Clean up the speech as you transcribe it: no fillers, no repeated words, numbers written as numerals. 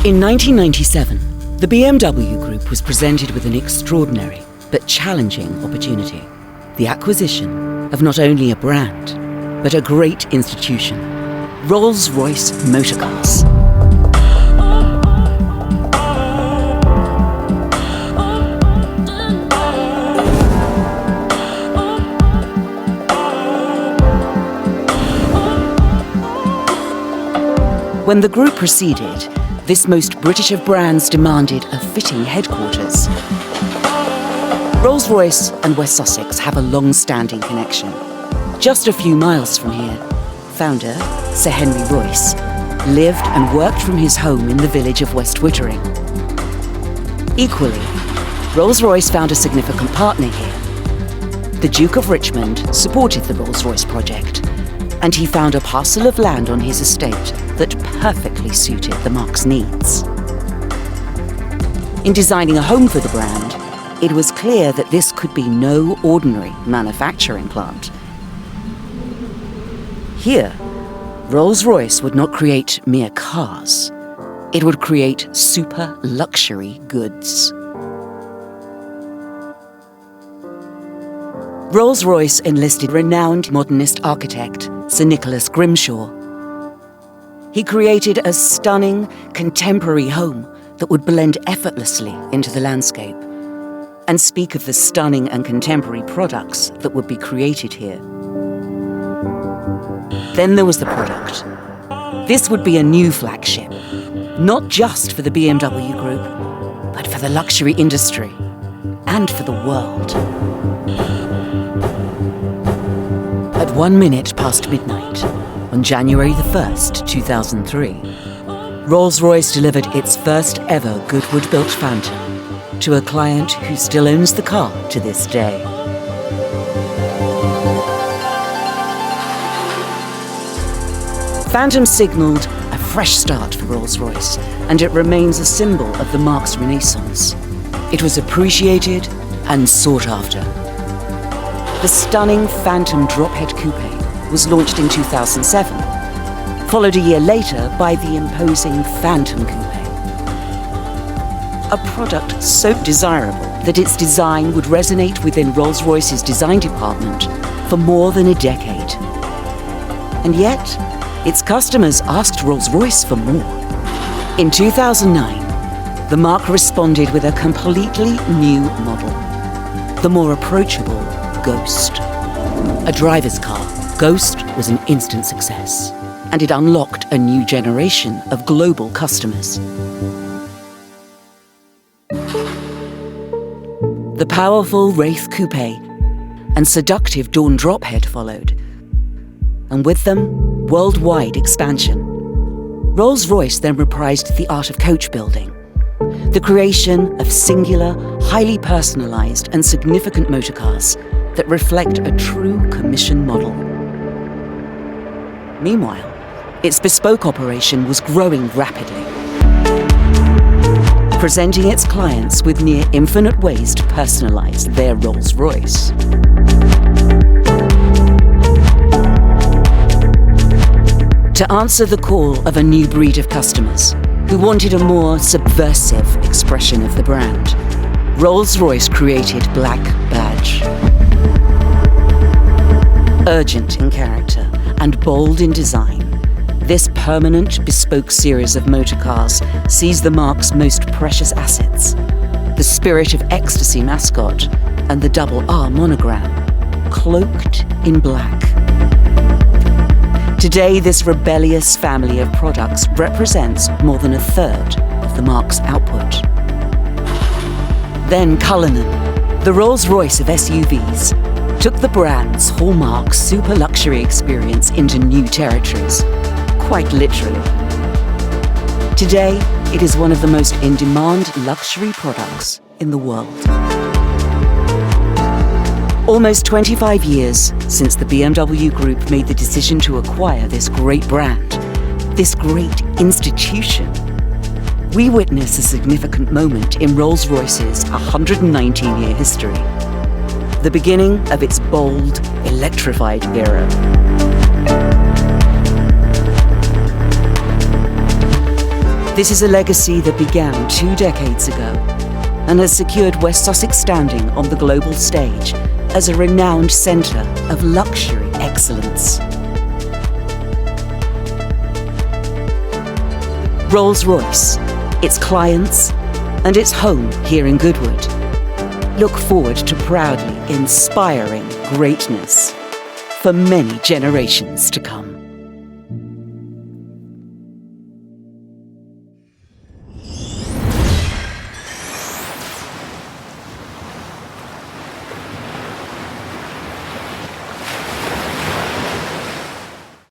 In 1997, the BMW Group was presented with an extraordinary but challenging opportunity: the acquisition of not only a brand, but a great institution, Rolls-Royce Motor Cars. When the group proceeded, this most British of brands demanded a fitting headquarters. Rolls-Royce and West Sussex have a long-standing connection. Just a few miles from here, founder, Sir Henry Royce, lived and worked from his home in the village of West Wittering. Equally, Rolls-Royce found a significant partner here. The Duke of Richmond supported the Rolls-Royce project, and he found a parcel of land on his estate that perfectly suited the marque's needs. In designing a home for the brand, it was clear that this could be no ordinary manufacturing plant. Here, Rolls-Royce would not create mere cars. It would create super luxury goods. Rolls-Royce enlisted renowned modernist architect Sir Nicholas Grimshaw. He created a stunning, contemporary home that would blend effortlessly into the landscape, and speak of the stunning and contemporary products that would be created here. Then there was the product. This would be a new flagship, not just for the BMW Group, but for the luxury industry and for the world. At 1 minute past midnight, on January the 1st, 2003, Rolls-Royce delivered its first ever Goodwood-built Phantom to a client who still owns the car to this day. Phantom signalled a fresh start for Rolls-Royce, and it remains a symbol of the marque's renaissance. It was appreciated and sought after. The stunning Phantom drophead coupe was launched in 2007, followed a year later by the imposing Phantom coupe. A product so desirable that its design would resonate within Rolls-Royce's design department for more than a decade. And yet, its customers asked Rolls-Royce for more. In 2009, the marque responded with a completely new model, the more approachable Ghost. A driver's car, Ghost was an instant success, and it unlocked a new generation of global customers. The powerful Wraith coupe and seductive Dawn drophead followed, and with them, worldwide expansion. Rolls-Royce then reprised the art of coach building, the creation of singular, highly personalised and significant motorcars that reflect a true commission model. Meanwhile, its bespoke operation was growing rapidly, presenting its clients with near infinite ways to personalise their Rolls-Royce. To answer the call of a new breed of customers who wanted a more subversive expression of the brand, Rolls-Royce created Black Badge. Urgent in character and bold in design, this permanent, bespoke series of motor cars sees the marque's most precious assets, the Spirit of Ecstasy mascot and the double R monogram, cloaked in black. Today, this rebellious family of products represents more than a third of the marque's output. Then Cullinan, the Rolls-Royce of SUVs, took the brand's hallmark super luxury experience into new territories, quite literally. Today, it is one of the most in-demand luxury products in the world. Almost 25 years since the BMW Group made the decision to acquire this great brand, this great institution, we witness a significant moment in Rolls-Royce's 119-year history, the beginning of its bold, electrified era. This is a legacy that began 2 decades ago and has secured West Sussex standing on the global stage as a renowned centre of luxury excellence. Rolls-Royce, its clients, and its home here in Goodwood look forward to proudly inspiring greatness for many generations to come.